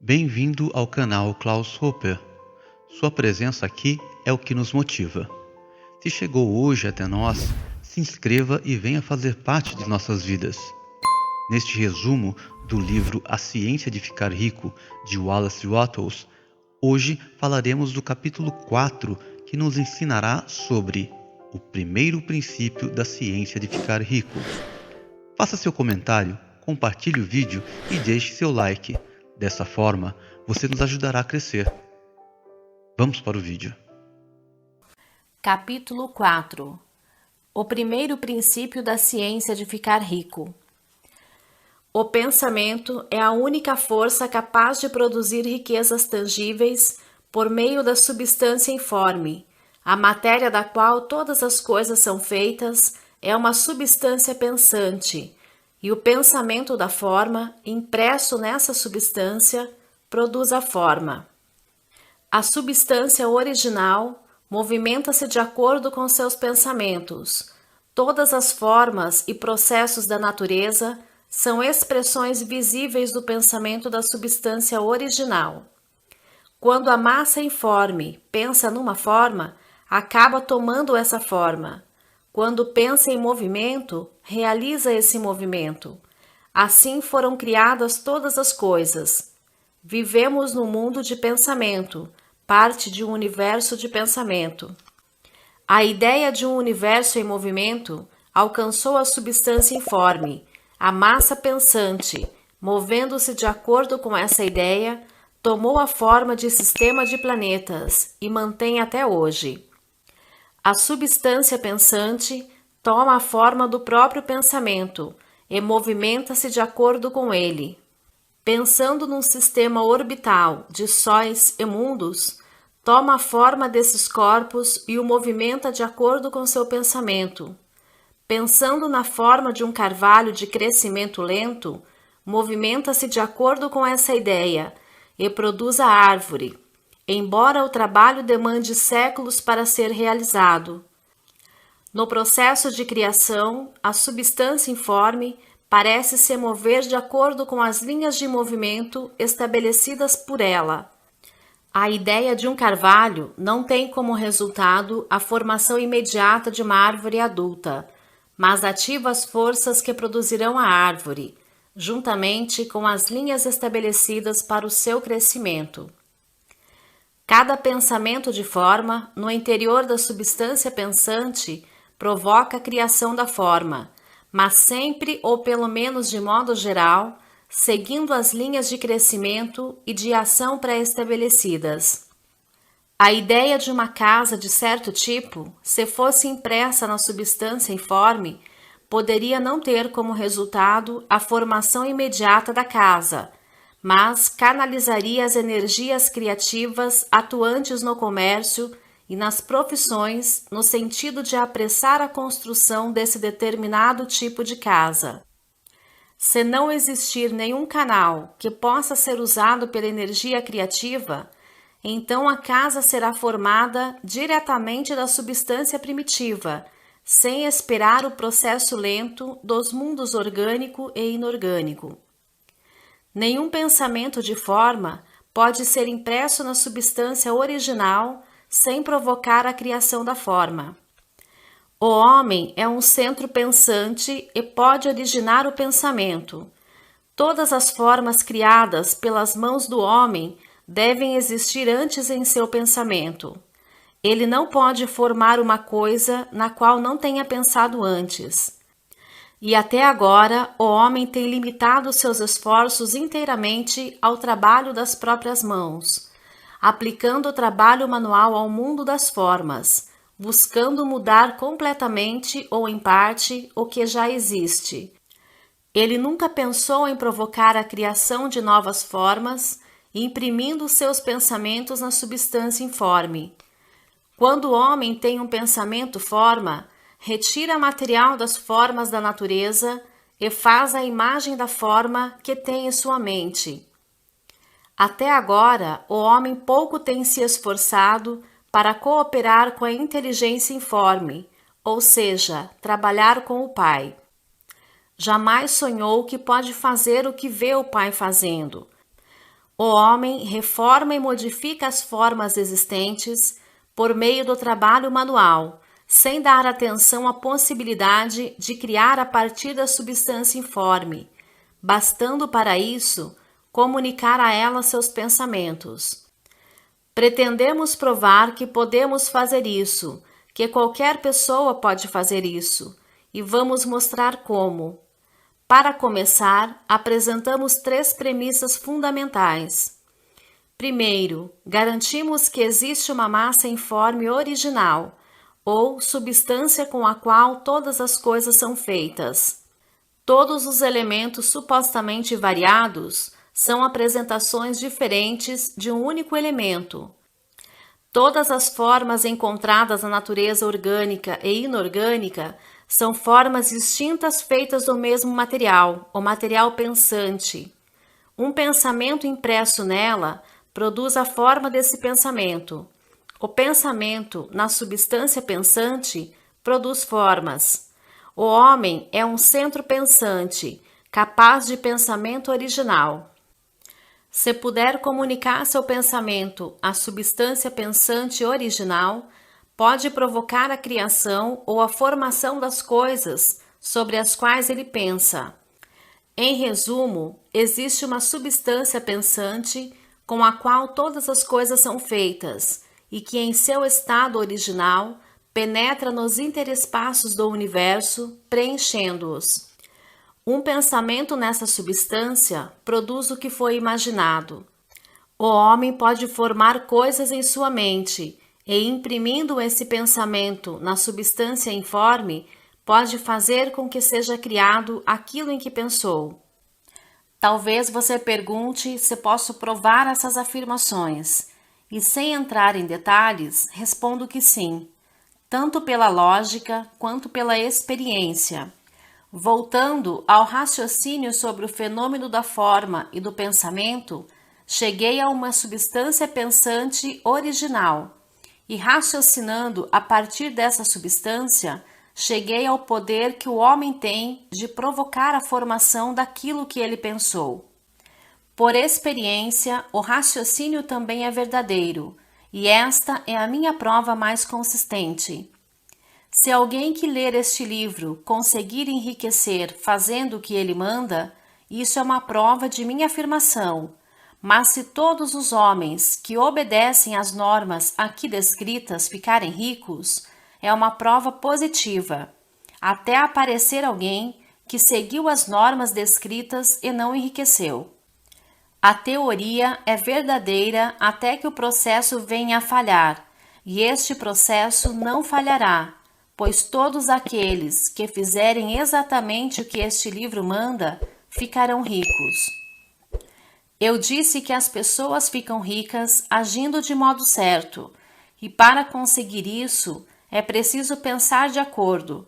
Bem-vindo ao canal Klaus Hopper. Sua presença aqui é o que nos motiva. Se chegou hoje até nós, se inscreva e venha fazer parte de nossas vidas. Neste resumo do livro A Ciência de Ficar Rico, de Wallace Wattles, hoje falaremos do capítulo 4, que nos ensinará sobre o primeiro princípio da ciência de ficar rico. Faça seu comentário, compartilhe o vídeo e deixe seu like. Dessa forma, você nos ajudará a crescer. Vamos para o vídeo. Capítulo 4. O primeiro princípio da ciência de ficar rico. O pensamento é a única força capaz de produzir riquezas tangíveis por meio da substância informe. A matéria da qual todas as coisas são feitas é uma substância pensante, e o pensamento da forma, impresso nessa substância, produz a forma. A substância original movimenta-se de acordo com seus pensamentos. Todas as formas e processos da natureza são expressões visíveis do pensamento da substância original. Quando a massa informe pensa numa forma, acaba tomando essa forma. Quando pensa em movimento, realiza esse movimento. Assim foram criadas todas as coisas. Vivemos num mundo de pensamento, parte de um universo de pensamento. A ideia de um universo em movimento alcançou a substância informe, a massa pensante, movendo-se de acordo com essa ideia, tomou a forma de sistema de planetas e mantém até hoje. A substância pensante toma a forma do próprio pensamento e movimenta-se de acordo com ele. Pensando num sistema orbital de sóis e mundos, toma a forma desses corpos e o movimenta de acordo com seu pensamento. Pensando na forma de um carvalho de crescimento lento, movimenta-se de acordo com essa ideia e produz a árvore, embora o trabalho demande séculos para ser realizado. No processo de criação, a substância informe parece se mover de acordo com as linhas de movimento estabelecidas por ela. A ideia de um carvalho não tem como resultado a formação imediata de uma árvore adulta, mas ativa as forças que produzirão a árvore, juntamente com as linhas estabelecidas para o seu crescimento. Cada pensamento de forma, no interior da substância pensante, provoca a criação da forma, mas sempre, ou pelo menos de modo geral, seguindo as linhas de crescimento e de ação pré-estabelecidas. A ideia de uma casa de certo tipo, se fosse impressa na substância informe, poderia não ter como resultado a formação imediata da casa, mas canalizaria as energias criativas atuantes no comércio e nas profissões no sentido de apressar a construção desse determinado tipo de casa. Se não existir nenhum canal que possa ser usado pela energia criativa, então a casa será formada diretamente da substância primitiva, sem esperar o processo lento dos mundos orgânico e inorgânico. Nenhum pensamento de forma pode ser impresso na substância original sem provocar a criação da forma. O homem é um centro pensante e pode originar o pensamento. Todas as formas criadas pelas mãos do homem devem existir antes em seu pensamento. Ele não pode formar uma coisa na qual não tenha pensado antes. E até agora, o homem tem limitado seus esforços inteiramente ao trabalho das próprias mãos, aplicando o trabalho manual ao mundo das formas, buscando mudar completamente ou em parte o que já existe. Ele nunca pensou em provocar a criação de novas formas, imprimindo seus pensamentos na substância informe. Quando o homem tem um pensamento forma, retira material das formas da natureza e faz a imagem da forma que tem em sua mente. Até agora, o homem pouco tem se esforçado para cooperar com a inteligência informe, ou seja, trabalhar com o Pai. Jamais sonhou que pode fazer o que vê o Pai fazendo. O homem reforma e modifica as formas existentes por meio do trabalho manual, sem dar atenção à possibilidade de criar a partir da substância informe, bastando para isso comunicar a ela seus pensamentos. Pretendemos provar que podemos fazer isso, que qualquer pessoa pode fazer isso, e vamos mostrar como. Para começar, apresentamos 3 premissas fundamentais. Primeiro, garantimos que existe uma massa informe original, ou substância com a qual todas as coisas são feitas. Todos os elementos supostamente variados são apresentações diferentes de um único elemento. Todas as formas encontradas na natureza orgânica e inorgânica são formas distintas feitas do mesmo material, o material pensante. Um pensamento impresso nela produz a forma desse pensamento. O pensamento, na substância pensante, produz formas. O homem é um centro pensante, capaz de pensamento original. Se puder comunicar seu pensamento à substância pensante original, pode provocar a criação ou a formação das coisas sobre as quais ele pensa. Em resumo, existe uma substância pensante com a qual todas as coisas são feitas e que, em seu estado original, penetra nos interespaços do universo, preenchendo-os. Um pensamento nessa substância produz o que foi imaginado. O homem pode formar coisas em sua mente e, imprimindo esse pensamento na substância informe, pode fazer com que seja criado aquilo em que pensou. Talvez você pergunte se posso provar essas afirmações, e sem entrar em detalhes, respondo que sim, tanto pela lógica quanto pela experiência. Voltando ao raciocínio sobre o fenômeno da forma e do pensamento, cheguei a uma substância pensante original e, raciocinando a partir dessa substância, cheguei ao poder que o homem tem de provocar a formação daquilo que ele pensou. Por experiência, o raciocínio também é verdadeiro, e esta é a minha prova mais consistente. Se alguém que ler este livro conseguir enriquecer fazendo o que ele manda, isso é uma prova de minha afirmação. Mas se todos os homens que obedecem às normas aqui descritas ficarem ricos, é uma prova positiva, até aparecer alguém que seguiu as normas descritas e não enriqueceu. A teoria é verdadeira até que o processo venha a falhar, e este processo não falhará, pois todos aqueles que fizerem exatamente o que este livro manda ficarão ricos. Eu disse que as pessoas ficam ricas agindo de modo certo, e para conseguir isso é preciso pensar de acordo.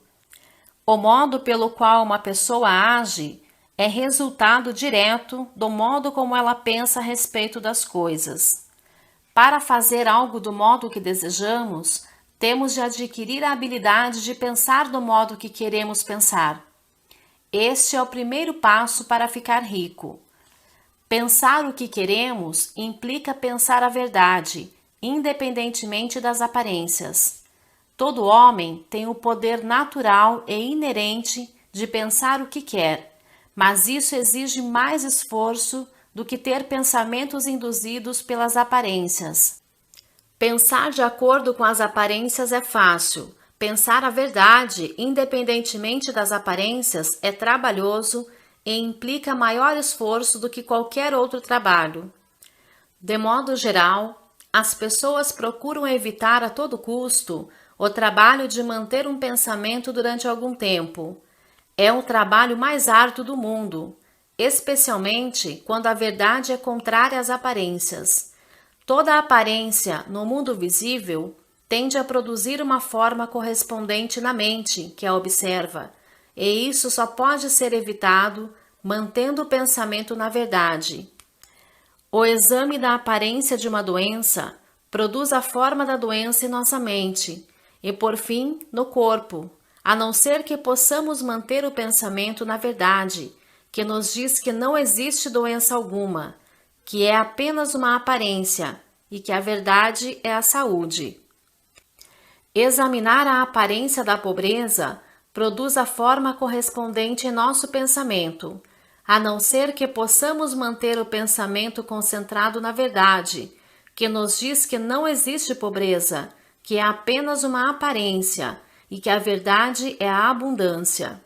O modo pelo qual uma pessoa age é resultado direto do modo como ela pensa a respeito das coisas. Para fazer algo do modo que desejamos, temos de adquirir a habilidade de pensar do modo que queremos pensar. Este é o primeiro passo para ficar rico. Pensar o que queremos implica pensar a verdade, independentemente das aparências. Todo homem tem o poder natural e inerente de pensar o que quer, mas isso exige mais esforço do que ter pensamentos induzidos pelas aparências. Pensar de acordo com as aparências é fácil. Pensar a verdade, independentemente das aparências, é trabalhoso e implica maior esforço do que qualquer outro trabalho. De modo geral, as pessoas procuram evitar a todo custo o trabalho de manter um pensamento durante algum tempo. É o trabalho mais árduo do mundo, especialmente quando a verdade é contrária às aparências. Toda aparência no mundo visível tende a produzir uma forma correspondente na mente que a observa, e isso só pode ser evitado mantendo o pensamento na verdade. O exame da aparência de uma doença produz a forma da doença em nossa mente e, por fim, no corpo, a não ser que possamos manter o pensamento na verdade, que nos diz que não existe doença alguma. que é apenas uma aparência e que a verdade é a saúde. Examinar a aparência da pobreza produz a forma correspondente em nosso pensamento, a não ser que possamos manter o pensamento concentrado na verdade, que nos diz que não existe pobreza, que é apenas uma aparência e que a verdade é a abundância.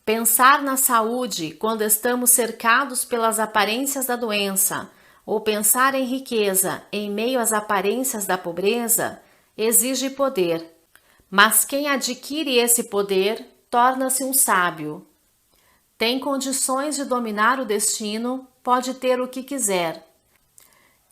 Pensar na saúde quando estamos cercados pelas aparências da doença, ou pensar em riqueza em meio às aparências da pobreza, exige poder. Mas quem adquire esse poder torna-se um sábio. Tem condições de dominar o destino, pode ter o que quiser.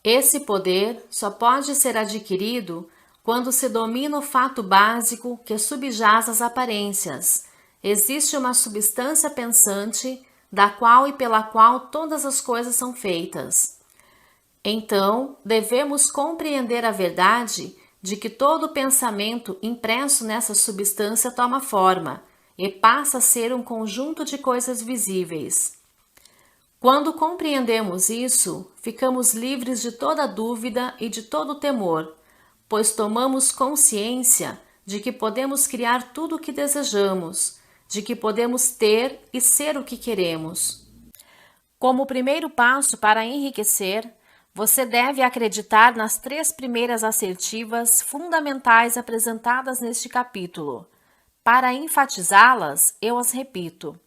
Esse poder só pode ser adquirido quando se domina o fato básico que subjaz às aparências. Existe uma substância pensante, da qual e pela qual todas as coisas são feitas. Então, devemos compreender a verdade de que todo pensamento impresso nessa substância toma forma e passa a ser um conjunto de coisas visíveis. Quando compreendemos isso, ficamos livres de toda dúvida e de todo temor, pois tomamos consciência de que podemos criar tudo o que desejamos, de que podemos ter e ser o que queremos. Como primeiro passo para enriquecer, você deve acreditar nas 3 primeiras assertivas fundamentais apresentadas neste capítulo. Para enfatizá-las, eu as repito.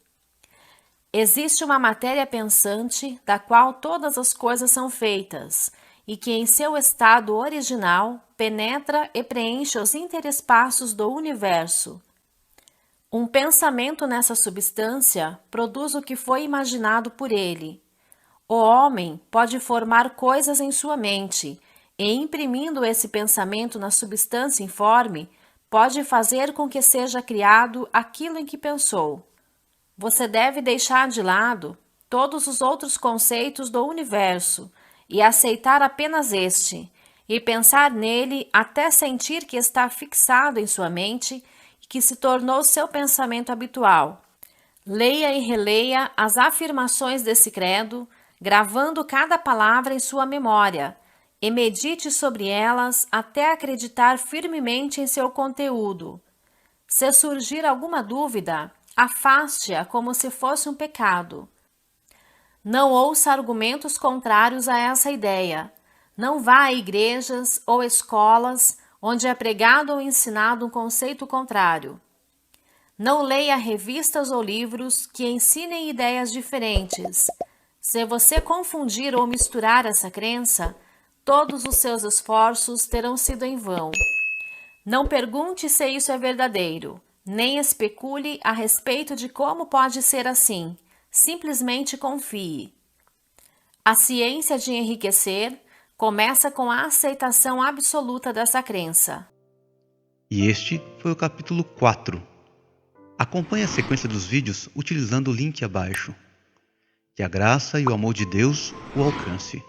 Existe uma matéria pensante da qual todas as coisas são feitas e que em seu estado original penetra e preenche os interespaços do universo. Um pensamento nessa substância produz o que foi imaginado por ele. O homem pode formar coisas em sua mente e, imprimindo esse pensamento na substância informe, pode fazer com que seja criado aquilo em que pensou. Você deve deixar de lado todos os outros conceitos do universo e aceitar apenas este, e pensar nele até sentir que está fixado em sua mente e que se tornou seu pensamento habitual. Leia e releia as afirmações desse credo, gravando cada palavra em sua memória, e medite sobre elas até acreditar firmemente em seu conteúdo. Se surgir alguma dúvida, afaste-a como se fosse um pecado. Não ouça argumentos contrários a essa ideia. Não vá a igrejas ou escolas onde é pregado ou ensinado um conceito contrário. Não leia revistas ou livros que ensinem ideias diferentes. Se você confundir ou misturar essa crença, todos os seus esforços terão sido em vão. Não pergunte se isso é verdadeiro, nem especule a respeito de como pode ser assim. Simplesmente confie. A ciência de enriquecer começa com a aceitação absoluta dessa crença. E este foi o capítulo 4. Acompanhe a sequência dos vídeos utilizando o link abaixo. Que a graça e o amor de Deus o alcance.